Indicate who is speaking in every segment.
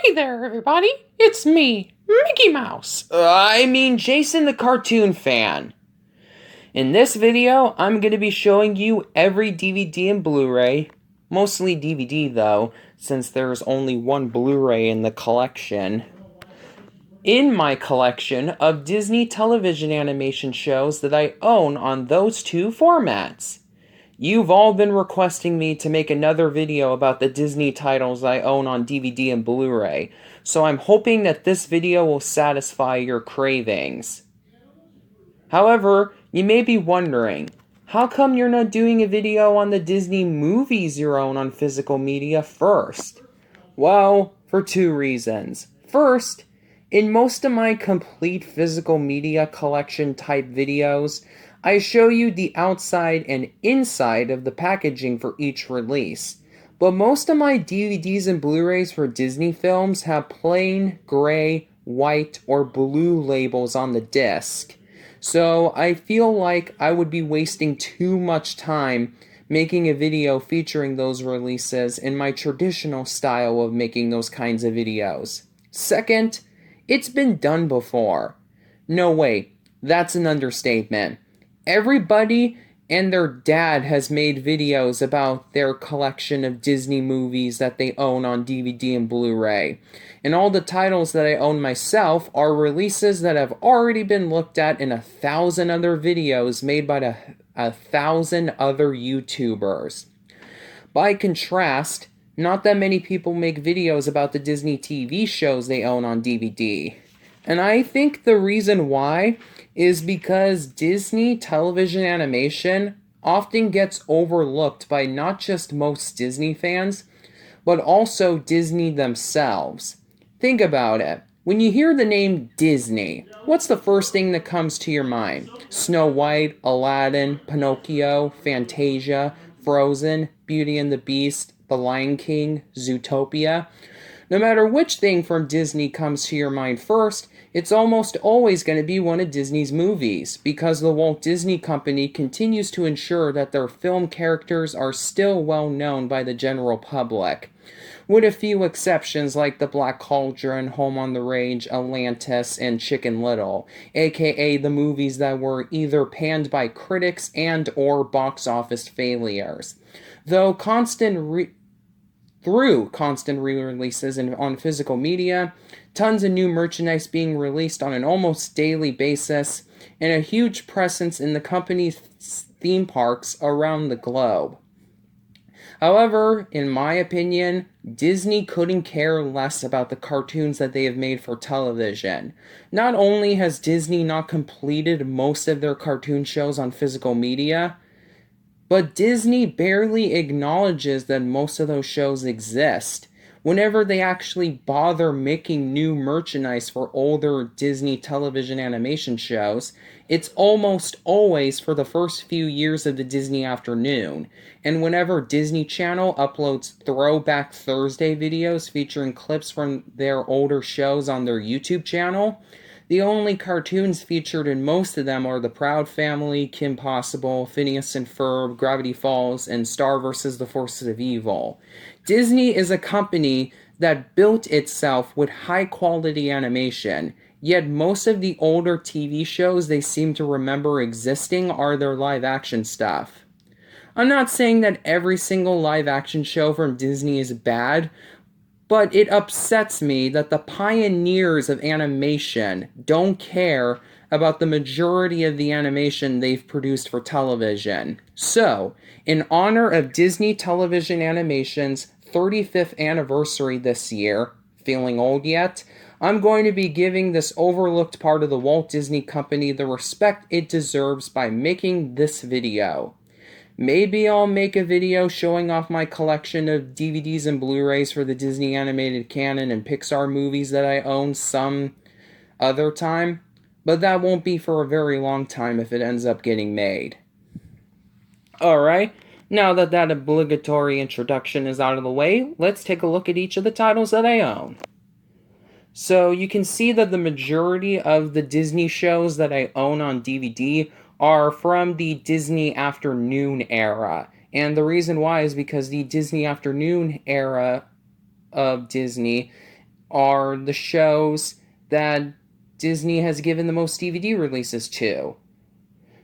Speaker 1: Hey there, everybody. It's me, Mickey Mouse.
Speaker 2: Jason the cartoon fan. In this video, I'm going to be showing you every DVD and Blu-ray, mostly DVD though, since there's only one Blu-ray in the collection, in my collection of Disney television animation shows that I own on those two formats. You've all been requesting me to make another video about the Disney titles I own on DVD and Blu-ray, so I'm hoping that this video will satisfy your cravings. However, you may be wondering, how come you're not doing a video on the Disney movies you own on physical media first? Well, for two reasons. First, in most of my complete physical media collection type videos, I show you the outside and inside of the packaging for each release. But most of my DVDs and Blu-rays for Disney films have plain, gray, white, or blue labels on the disc. So I feel like I would be wasting too much time making a video featuring those releases in my traditional style of making those kinds of videos. Second, it's been done before. No, wait, that's an understatement. Everybody and their dad has made videos about their collection of Disney movies that they own on DVD and Blu-ray. And all the titles that I own myself are releases that have already been looked at in 1,000 other videos made by 1,000 other YouTubers. By contrast, not that many people make videos about the Disney TV shows they own on DVD. And I think the reason why is because Disney television animation often gets overlooked by not just most Disney fans, but also Disney themselves. Think about it. When you hear the name Disney, what's the first thing that comes to your mind? Snow White, Aladdin, Pinocchio, Fantasia, Frozen, Beauty and the Beast, The Lion King, Zootopia. No matter which thing from Disney comes to your mind first, it's almost always going to be one of Disney's movies, because the Walt Disney Company continues to ensure that their film characters are still well known by the general public, with a few exceptions like The Black Cauldron, Home on the Range, Atlantis, and Chicken Little, aka the movies that were either panned by critics and or box office failures. Though through constant re-releases on physical media, tons of new merchandise being released on an almost daily basis, and a huge presence in the company's theme parks around the globe. However, in my opinion, Disney couldn't care less about the cartoons that they have made for television. Not only has Disney not completed most of their cartoon shows on physical media, but Disney barely acknowledges that most of those shows exist. Whenever they actually bother making new merchandise for older Disney television animation shows, it's almost always for the first few years of the Disney afternoon. And whenever Disney Channel uploads Throwback Thursday videos featuring clips from their older shows on their YouTube channel, the only cartoons featured in most of them are The Proud Family, Kim Possible, Phineas and Ferb, Gravity Falls, and Star vs. the Forces of Evil. Disney is a company that built itself with high-quality animation, yet most of the older TV shows they seem to remember existing are their live-action stuff. I'm not saying that every single live-action show from Disney is bad, but it upsets me that the pioneers of animation don't care about the majority of the animation they've produced for television. So, in honor of Disney Television Animation's 35th anniversary this year, feeling old yet? I'm going to be giving this overlooked part of the Walt Disney Company the respect it deserves by making this video. Maybe I'll make a video showing off my collection of DVDs and Blu-rays for the Disney animated canon and Pixar movies that I own some other time, but that won't be for a very long time if it ends up getting made. Alright, now that that obligatory introduction is out of the way, let's take a look at each of the titles that I own. So you can see that the majority of the Disney shows that I own on DVD are from the Disney Afternoon era. And the reason why is because the Disney Afternoon era of Disney are the shows that Disney has given the most DVD releases to.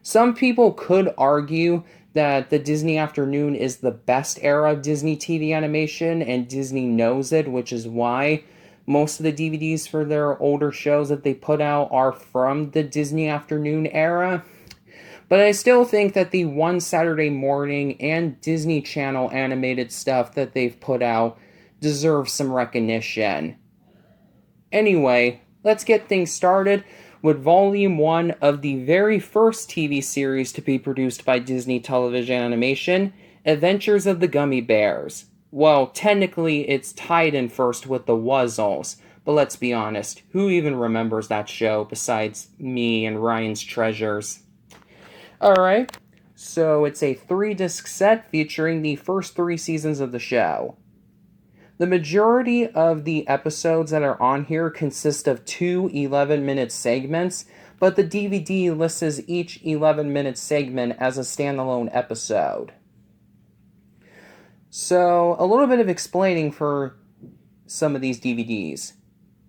Speaker 2: Some people could argue that the Disney Afternoon is the best era of Disney TV animation, and Disney knows it, which is why most of the DVDs for their older shows that they put out are from the Disney Afternoon era. But I still think that the One Saturday Morning and Disney Channel animated stuff that they've put out deserves some recognition. Anyway, let's get things started with Volume 1 of the very first TV series to be produced by Disney Television Animation, Adventures of the Gummy Bears. Well, technically it's tied in first with the Wuzzles, but let's be honest, who even remembers that show besides me and Ryan's Treasures? Alright, so it's a 3-disc set featuring the first 3 seasons of the show. The majority of the episodes that are on here consist of 2 11-minute segments, but the DVD lists each 11-minute segment as a standalone episode. So, a little bit of explaining for some of these DVDs.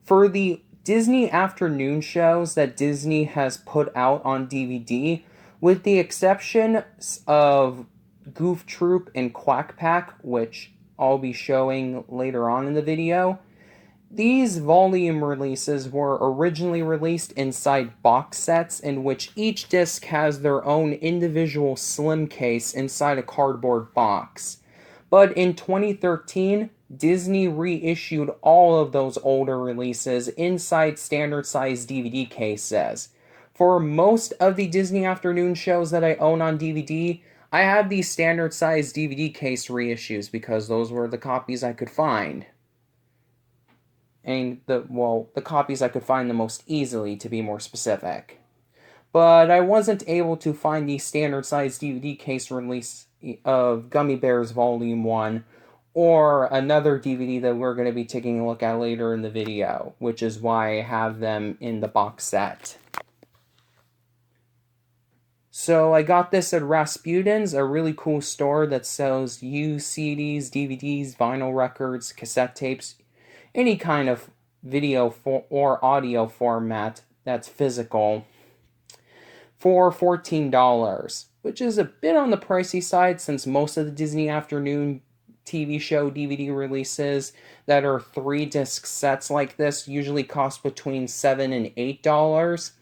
Speaker 2: For the Disney afternoon shows that Disney has put out on DVD, with the exception of Goof Troop and Quack Pack, which I'll be showing later on in the video, these volume releases were originally released inside box sets in which each disc has their own individual slim case inside a cardboard box. But in 2013, Disney reissued all of those older releases inside standard-sized DVD cases. For most of the Disney Afternoon shows that I own on DVD, I have these standard-sized DVD case reissues because those were the copies I could find. And the copies I could find the most easily, to be more specific. But I wasn't able to find the standard-sized DVD case release of Gummy Bears Volume 1, or another DVD that we're going to be taking a look at later in the video, which is why I have them in the box set. So I got this at Rasputin's, a really cool store that sells used CDs, DVDs, vinyl records, cassette tapes, any kind of video or audio format that's physical, for $14, which is a bit on the pricey side since most of the Disney Afternoon TV show DVD releases that are 3-disc sets like this usually cost between $7 and $8.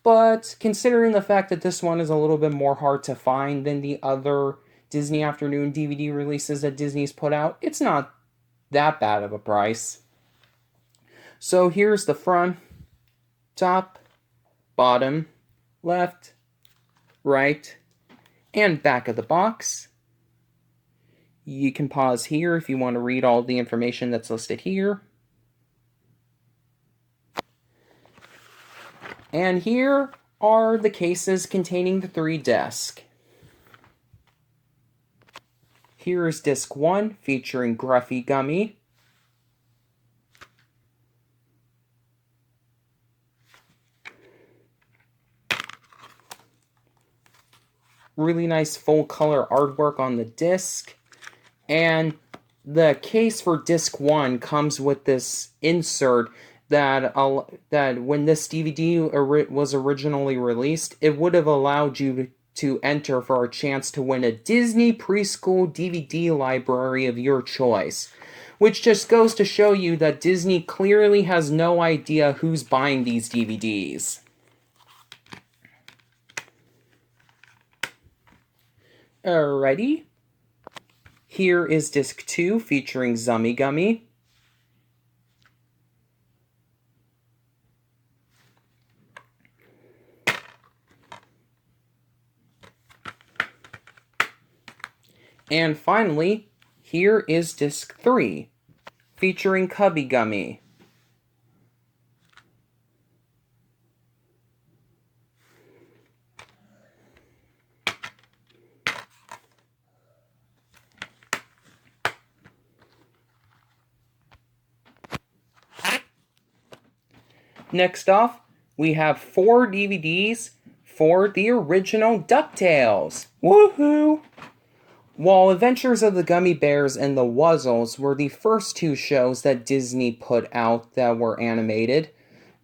Speaker 2: But considering the fact that this one is a little bit more hard to find than the other Disney Afternoon DVD releases that Disney's put out, it's not that bad of a price. So here's the front, top, bottom, left, right, and back of the box. You can pause here if you want to read all the information that's listed here. And here are the cases containing the 3 discs. Here is disc 1 featuring Gruffy Gummy. Really nice full color artwork on the disc. And the case for disc 1 comes with this insert that when this DVD was originally released, it would have allowed you to enter for a chance to win a Disney preschool DVD library of your choice. Which just goes to show you that Disney clearly has no idea who's buying these DVDs. Alrighty. Here is disc 2 featuring Zummy Gummy. And finally, here is disc 3, featuring Cubby Gummy. Next off, we have 4 DVDs for the original DuckTales. Woohoo! While Adventures of the Gummy Bears and the Wuzzles were the first two shows that Disney put out that were animated,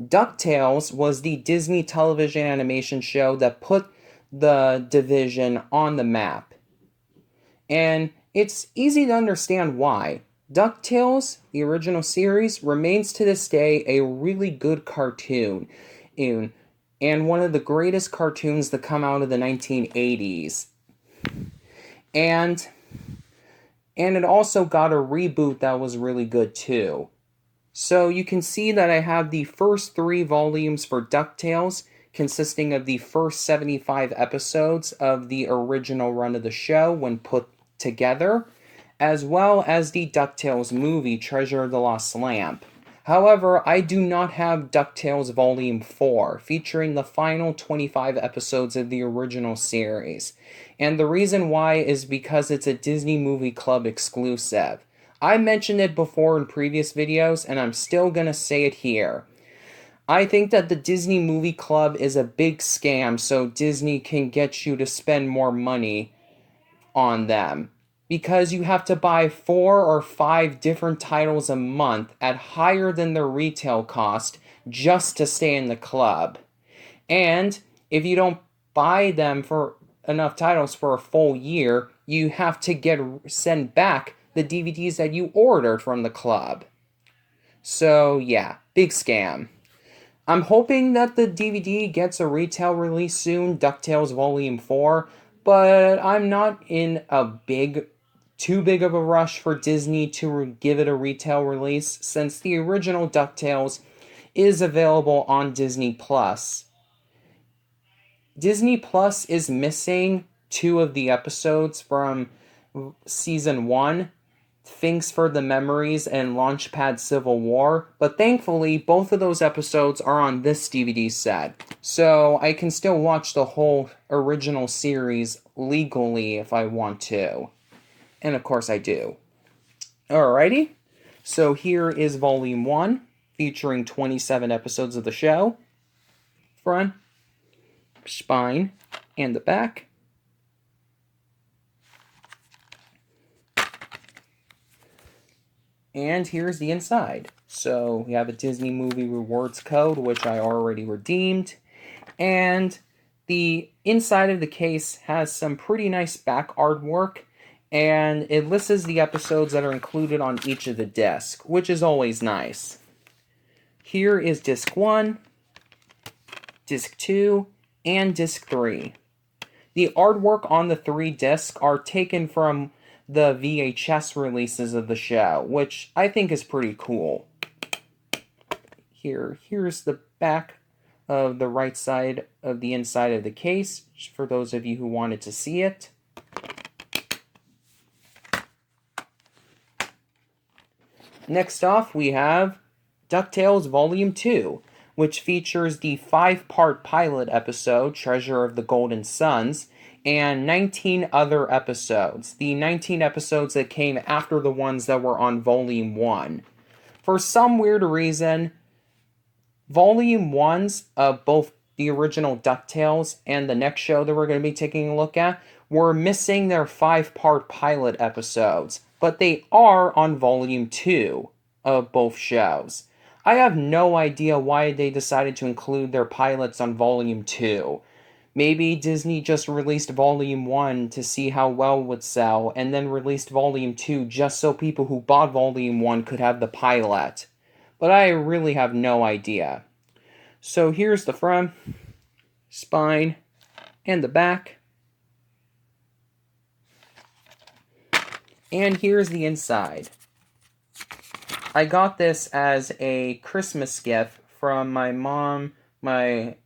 Speaker 2: DuckTales was the Disney television animation show that put the division on the map. And it's easy to understand why. DuckTales, the original series, remains to this day a really good cartoon, and one of the greatest cartoons to come out of the 1980s. And it also got a reboot that was really good too. So you can see that I have the first 3 volumes for DuckTales, consisting of the first 75 episodes of the original run of the show when put together, as well as the DuckTales movie, Treasure of the Lost Lamp. However, I do not have DuckTales Volume 4, featuring the final 25 episodes of the original series. And the reason why is because it's a Disney Movie Club exclusive. I mentioned it before in previous videos, and I'm still gonna say it here. I think that the Disney Movie Club is a big scam so Disney can get you to spend more money on them, because you have to buy 4 or 5 different titles a month at higher than their retail cost just to stay in the club. And if you don't buy them for enough titles for a full year, you have to send back the DVDs that you ordered from the club. So yeah, big scam. I'm hoping that the DVD gets a retail release soon, DuckTales Volume 4, but I'm not in too big of a rush for Disney to give it a retail release, since the original DuckTales is available on Disney+. Disney Plus is missing 2 of the episodes from Season 1, Thanks for the Memories and Launchpad Civil War, but thankfully both of those episodes are on this DVD set, so I can still watch the whole original series legally if I want to. And of course I do. Alrighty, so here is Volume 1, featuring 27 episodes of the show. Front, spine, and the back. And here's the inside. So we have a Disney Movie Rewards code, which I already redeemed. And the inside of the case has some pretty nice back artwork. And it lists the episodes that are included on each of the discs, which is always nice. Here is Disc 1, Disc 2, and Disc 3. The artwork on the 3 discs are taken from the VHS releases of the show, which I think is pretty cool. Here's the back of the right side of the inside of the case, for those of you who wanted to see it. Next off, we have DuckTales Volume 2, which features the 5-part pilot episode, Treasure of the Golden Suns, and 19 other episodes. The 19 episodes that came after the ones that were on Volume 1. For some weird reason, Volume 1s of both the original DuckTales and the next show that we're going to be taking a look at were missing their 5-part pilot episodes, but they are on Volume 2 of both shows. I have no idea why they decided to include their pilots on Volume 2. Maybe Disney just released Volume 1 to see how well it would sell, and then released Volume 2 just so people who bought Volume 1 could have the pilot. But I really have no idea. So here's the front, spine, and the back. And here's the inside. I got this as a Christmas gift from my mom, my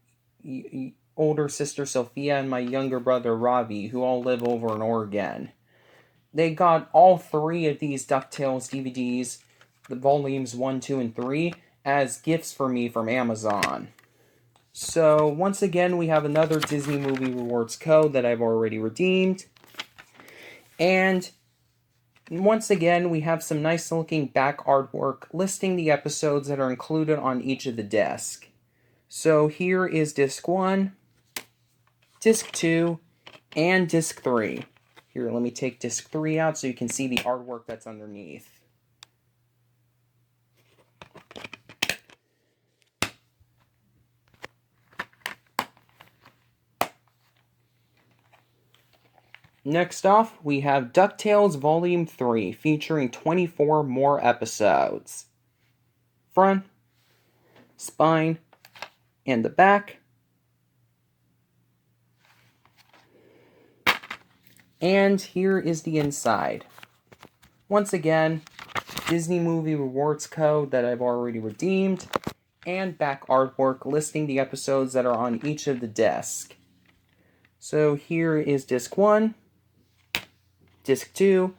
Speaker 2: older sister Sophia, and my younger brother Ravi, who all live over in Oregon. They got all 3 of these DuckTales DVDs, the volumes 1, 2, and 3, as gifts for me from Amazon. So, once again, we have another Disney Movie Rewards code that I've already redeemed. And once again, we have some nice looking back artwork listing the episodes that are included on each of the discs. So here is Disc 1, Disc 2, and Disc 3. Here, let me take disc 3 out so you can see the artwork that's underneath. Next off, we have DuckTales Volume 3, featuring 24 more episodes. Front, spine, and the back. And here is the inside. Once again, Disney Movie Rewards code that I've already redeemed, and back artwork listing the episodes that are on each of the discs. So here is Disc 1, Disc 2,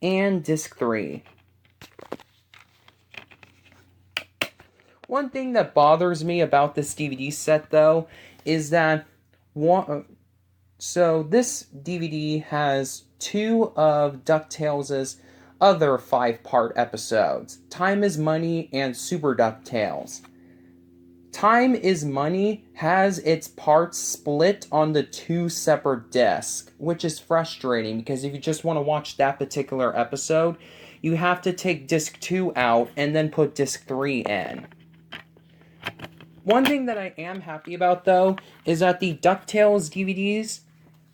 Speaker 2: and Disc 3. One thing that bothers me about this DVD set, though, is that this DVD has 2 of DuckTales' other 5-part episodes, Time is Money and Super DuckTales. Time is Money has its parts split on the 2 separate discs, which is frustrating because if you just want to watch that particular episode, you have to take disc 2 out and then put disc 3 in. One thing that I am happy about, though, is that the DuckTales DVDs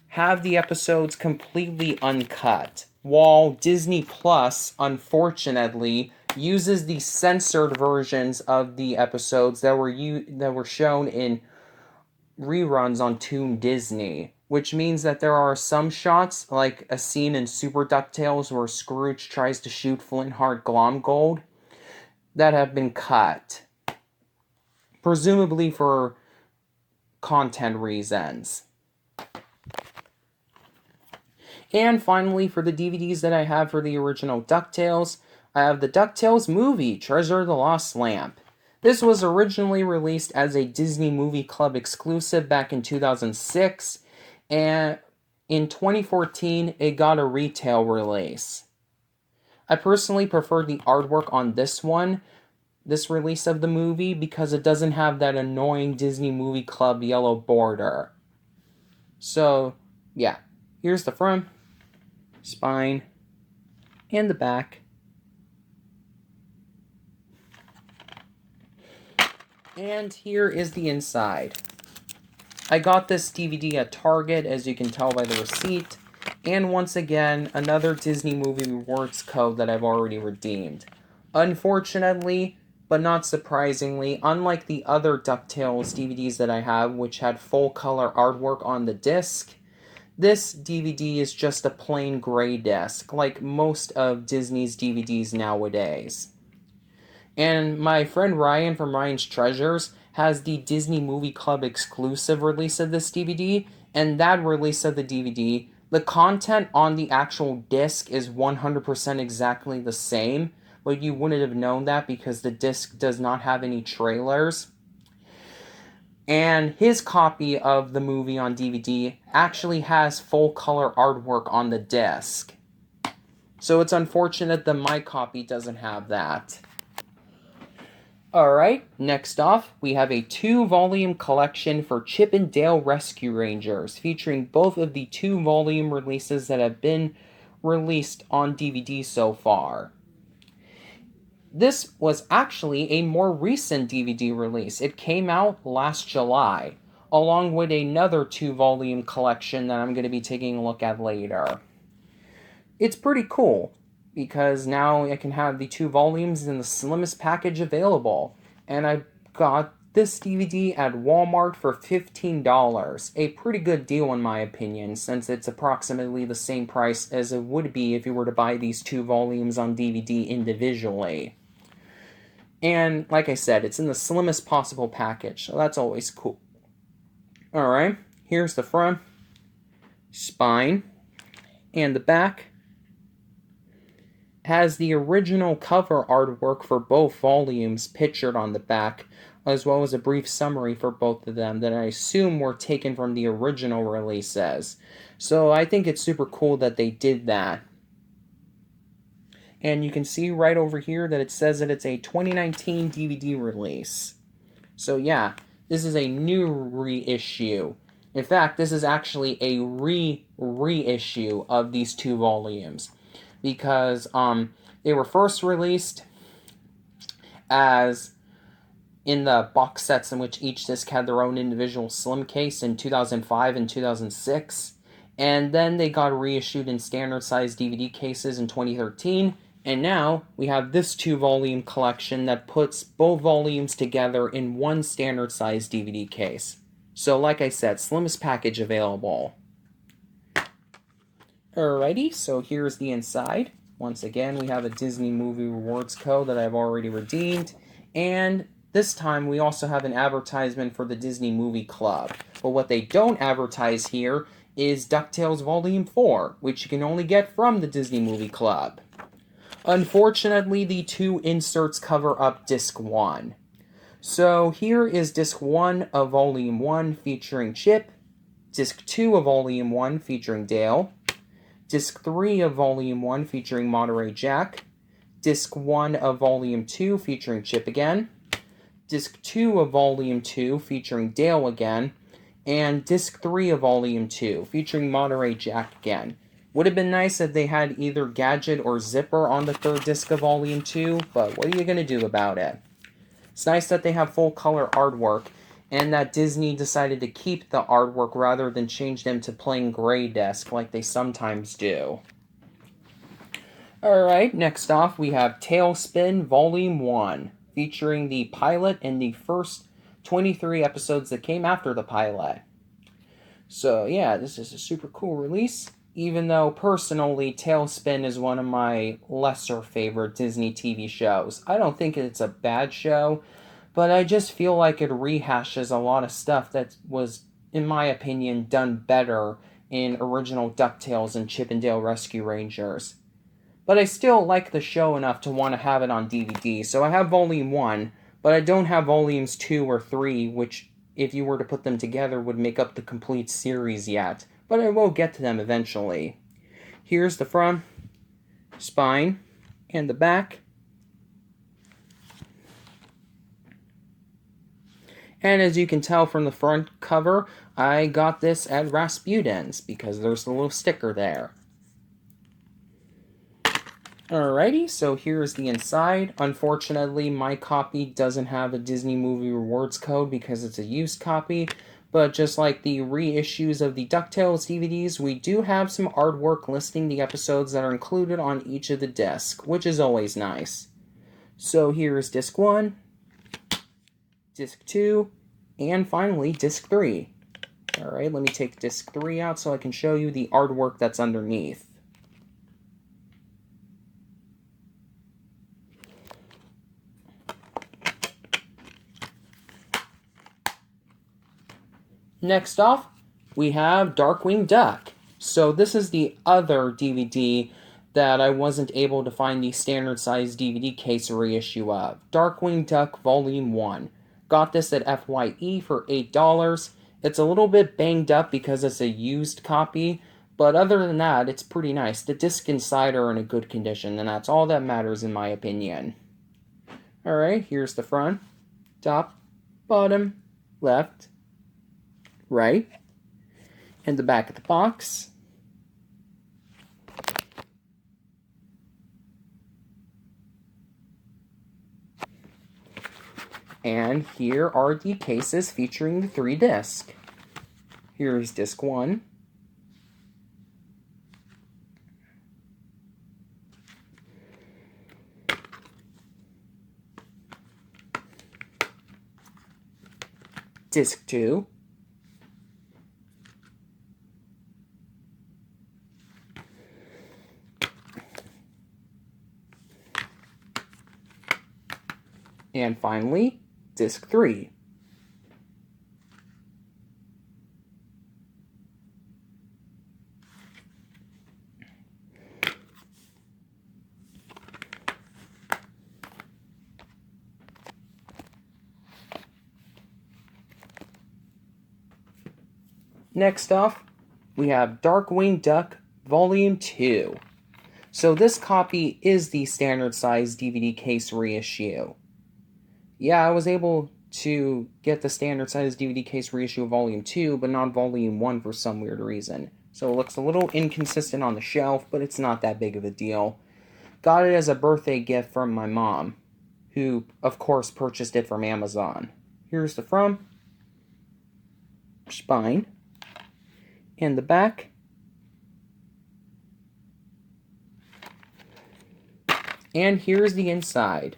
Speaker 2: have the episodes completely uncut, while Disney Plus, unfortunately, uses the censored versions of the episodes that were shown in reruns on Toon Disney, which means that there are some shots, like a scene in Super DuckTales where Scrooge tries to shoot Flintheart Glomgold, that have been cut, presumably for content reasons. And finally, for the DVDs that I have for the original DuckTales, I have the DuckTales movie, Treasure of the Lost Lamp. This was originally released as a Disney Movie Club exclusive back in 2006, and in 2014, it got a retail release. I personally prefer the artwork on this release of the movie, because it doesn't have that annoying Disney Movie Club yellow border. So, yeah, here's the front, spine, and the back. And here is the inside. I got this DVD at Target, as you can tell by the receipt, and once again, another Disney Movie Rewards code that I've already redeemed. Unfortunately, but not surprisingly, unlike the other DuckTales DVDs that I have, which had full-color artwork on the disc, this DVD is just a plain gray disc, like most of Disney's DVDs nowadays. And my friend Ryan from Ryan's Treasures has the Disney Movie Club exclusive release of this DVD, and that release of the DVD, the content on the actual disc is 100% exactly the same, but you wouldn't have known that because the disc does not have any trailers. And his copy of the movie on DVD actually has full-color artwork on the disc. So it's unfortunate that my copy doesn't have that. Alright, next off, we have a 2-volume collection for Chip and Dale Rescue Rangers, featuring both of the 2-volume releases that have been released on DVD so far. This was actually a more recent DVD release. It came out last July, along with another 2-volume collection that I'm going to be taking a look at later. It's pretty cool, because now I can have the 2 volumes in the slimmest package available. And I got this DVD at Walmart for $15. A pretty good deal in my opinion, since it's approximately the same price as it would be if you were to buy these 2 volumes on DVD individually. And like I said, it's in the slimmest possible package, so that's always cool. Alright, here's the front, spine, and the back. Has the original cover artwork for both volumes pictured on the back, as well as a brief summary for both of them that I assume were taken from the original releases. So I think it's super cool that they did that. And you can see right over here that it says that it's a 2019 DVD release. So yeah, this is a new reissue. In fact, this is actually a reissue of these 2 volumes, because they were first released as in the box sets in which each disc had their own individual slim case in 2005 and 2006, and then they got reissued in standard size DVD cases in 2013, and now we have this 2-volume collection that puts both volumes together in one standard size DVD case. So like I said, slimmest package available. Alrighty, so here's the inside. Once again, we have a Disney Movie Rewards code that I've already redeemed, and this time we also have an advertisement for the Disney Movie Club. But what they don't advertise here is DuckTales Volume 4, which you can only get from the Disney Movie Club. Unfortunately, the 2 inserts cover up Disc 1. So here is Disc 1 of Volume 1 featuring Chip, Disc 2 of Volume 1 featuring Dale, Disc 3 of Volume 1 featuring Monterey Jack, Disc 1 of Volume 2 featuring Chip again, Disc 2 of Volume 2 featuring Dale again, and Disc 3 of Volume 2 featuring Monterey Jack again. Would have been nice if they had either Gadget or Zipper on the 3rd disc of Volume 2, but what are you going to do about it? It's nice that they have full color artwork, and that Disney decided to keep the artwork rather than change them to plain gray disc like they sometimes do. Alright, next off we have Tailspin Volume 1, featuring the pilot and the first 23 episodes that came after the pilot. So yeah, this is a super cool release, even though personally Tailspin is one of my lesser favorite Disney TV shows. I don't think it's a bad show, but I just feel like it rehashes a lot of stuff that was, in my opinion, done better in original DuckTales and Chip 'n Dale Rescue Rangers. But I still like the show enough to want to have it on DVD, so I have Volume 1, but I don't have Volumes 2 or 3, which, if you were to put them together, would make up the complete series yet, but I will get to them eventually. Here's the front, spine, and the back. And as you can tell from the front cover, I got this at Rasputin's, because there's the little sticker there. Alrighty, so here's the inside. Unfortunately, my copy doesn't have a Disney Movie Rewards code because it's a used copy, but just like the reissues of the DuckTales DVDs, we do have some artwork listing the episodes that are included on each of the discs, which is always nice. So here's Disc 1, Disc 2, and finally Disc 3. Alright, let me take Disc 3 out so I can show you the artwork that's underneath. Next off, we have Darkwing Duck. So this is the other DVD that I wasn't able to find the standard size DVD case reissue of. Darkwing Duck Volume 1. Got this at FYE for $8. It's a little bit banged up because it's a used copy, but other than that, it's pretty nice. The discs inside are in a good condition, and that's all that matters in my opinion. Alright, here's the front, top, bottom, left, right, and the back of the box. And here are the cases featuring the 3 discs. Here's Disc 1. Disc 2. And finally, Disc 3. Next off, we have Darkwing Duck Volume 2. So this copy is the standard size DVD case reissue. Yeah, I was able to get the standard size DVD case reissue of Volume 2, but not Volume 1 for some weird reason. So it looks a little inconsistent on the shelf, but it's not that big of a deal. Got it as a birthday gift from my mom, who, of course, purchased it from Amazon. Here's the front, spine, and the back. And here's the inside.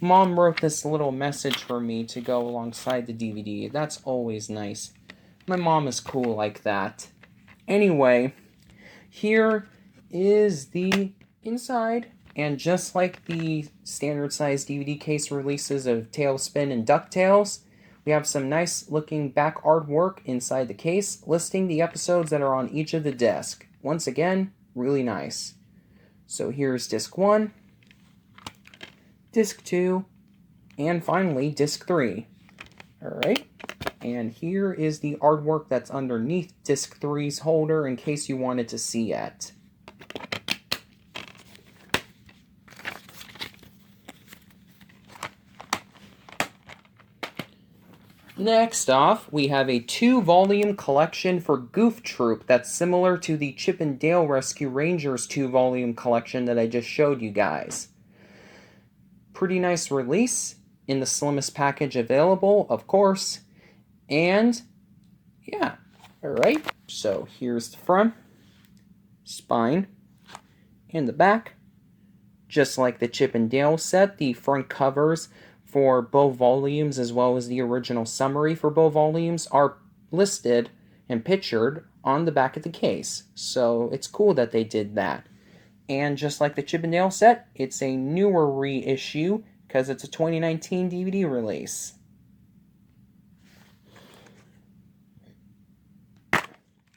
Speaker 2: Mom wrote this little message for me to go alongside the DVD. That's always nice. My mom is cool like that. Anyway, here is the inside. And just like the standard size DVD case releases of Tailspin and DuckTales, we have some nice looking back artwork inside the case, listing the episodes that are on each of the discs. Once again, really nice. So here's disc 1, disc 2, and finally disc 3. Alright, and here is the artwork that's underneath disc 3's holder in case you wanted to see it. Next off, we have a 2-volume collection for Goof Troop that's similar to the Chip and Dale Rescue Rangers 2-volume collection that I just showed you guys. Pretty nice release in the slimmest package available, of course. And, yeah, alright. So here's the front, spine, and the back. Just like the Chip and Dale set, the front covers for both volumes as well as the original summary for both volumes are listed and pictured on the back of the case. So it's cool that they did that. And just like the Chip and Dale set, it's a newer reissue because it's a 2019 DVD release.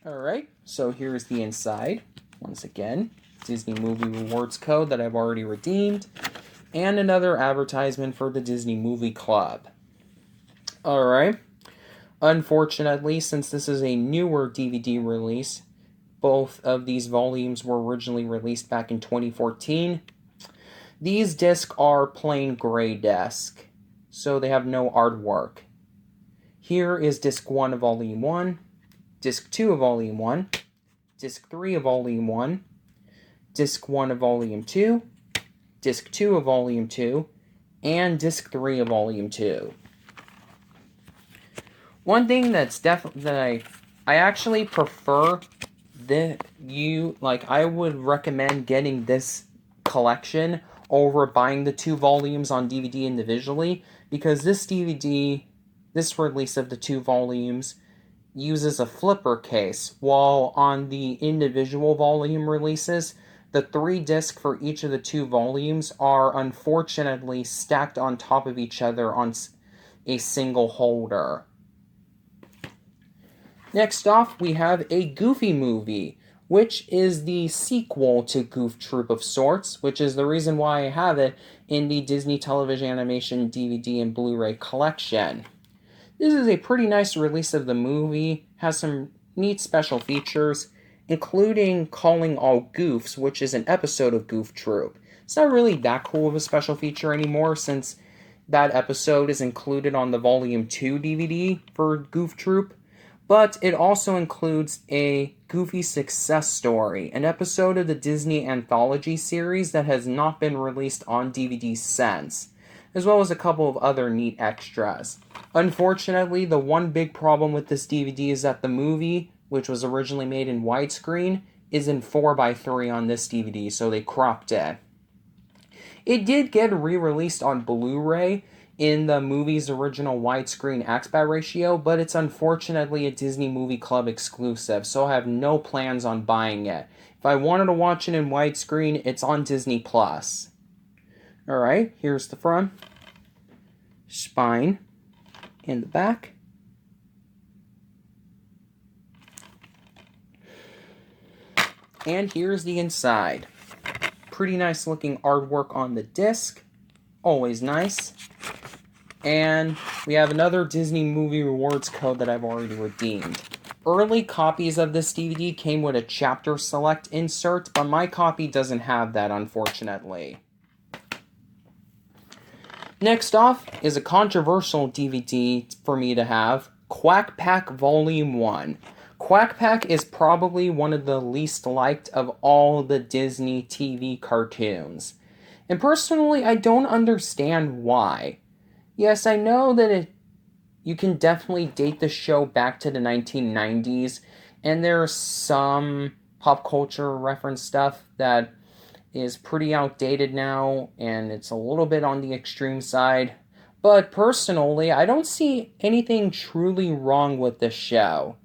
Speaker 2: Alright, so here's the inside. Once again, Disney Movie Rewards code that I've already redeemed. And another advertisement for the Disney Movie Club. Alright. Unfortunately, since this is a newer DVD release, both of these volumes were originally released back in 2014. These discs are plain gray disc, so they have no artwork. Here is disc 1 of Volume 1, disc 2 of Volume 1, disc 3 of Volume 1, disc 1 of Volume 2, disc 2 of Volume 2, and disc 3 of Volume 2. One thing that's definitely I actually prefer I would recommend getting this collection over buying the 2 volumes on DVD individually, because this release of the 2 volumes uses a flipper case, while on the individual volume releases, the 3 discs for each of the 2 volumes are unfortunately stacked on top of each other on a single holder. Next off, we have a Goofy movie, which is the sequel to Goof Troop of sorts, which is the reason why I have it in the Disney Television Animation DVD and Blu-ray collection. This is a pretty nice release of the movie, has some neat special features, including Calling All Goofs, which is an episode of Goof Troop. It's not really that cool of a special feature anymore, since that episode is included on the Volume 2 DVD for Goof Troop, but it also includes a Goofy Success Story, an episode of the Disney Anthology series that has not been released on DVD since, as well as a couple of other neat extras. Unfortunately, the one big problem with this DVD is that the movie, which was originally made in widescreen, is in 4:3 on this DVD, so they cropped it. It did get re-released on Blu-ray in the movie's original widescreen aspect ratio, but it's unfortunately a Disney Movie Club exclusive, so I have no plans on buying it. If I wanted to watch it in widescreen, it's on Disney+. Alright, here's the front, spine, and the back. And here's the inside. Pretty nice looking artwork on the disc. Always nice. And we have another Disney Movie Rewards code that I've already redeemed. Early copies of this DVD came with a chapter select insert, but my copy doesn't have that, unfortunately. Next off is a controversial DVD for me to have, Quack Pack Volume 1. Quack Pack is probably one of the least liked of all the Disney TV cartoons. And personally, I don't understand why. Yes, I know that you can definitely date the show back to the 1990s, and there's some pop culture reference stuff that is pretty outdated now, and it's a little bit on the extreme side. But personally, I don't see anything truly wrong with this show.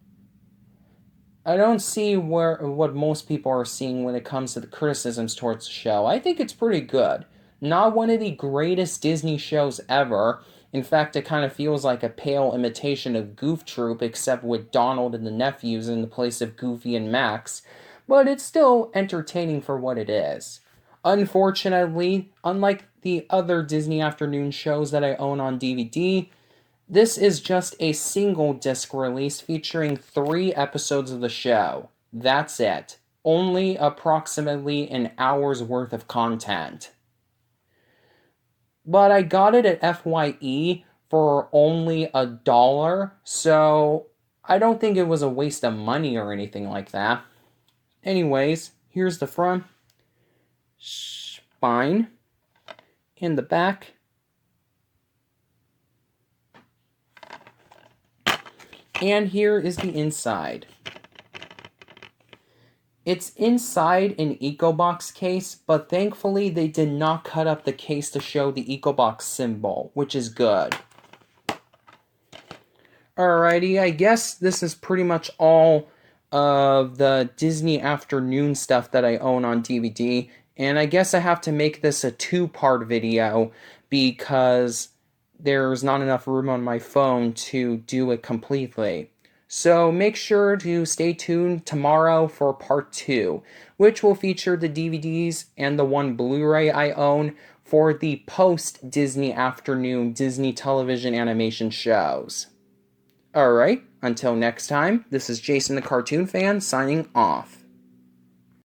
Speaker 2: I don't see what most people are seeing when it comes to the criticisms towards the show. I think it's pretty good. Not one of the greatest Disney shows ever. In fact, it kind of feels like a pale imitation of Goof Troop, except with Donald and the nephews in the place of Goofy and Max. But it's still entertaining for what it is. Unfortunately, unlike the other Disney afternoon shows that I own on DVD, this is just a single disc release featuring 3 episodes of the show. That's it. Only approximately an hour's worth of content. But I got it at FYE for only $1, so I don't think it was a waste of money or anything like that. Anyways, here's the front, spine, and the back. And here is the inside. It's inside an EcoBox case, but thankfully they did not cut up the case to show the EcoBox symbol, which is good. Alrighty, I guess this is pretty much all of the Disney afternoon stuff that I own on DVD, and I guess I have to make this a 2-part video because there's not enough room on my phone to do it completely. So make sure to stay tuned tomorrow for part 2, which will feature the DVDs and the 1 Blu-ray I own for the post-Disney afternoon Disney television animation shows. Alright, until next time, this is Jason the Cartoon Fan signing off.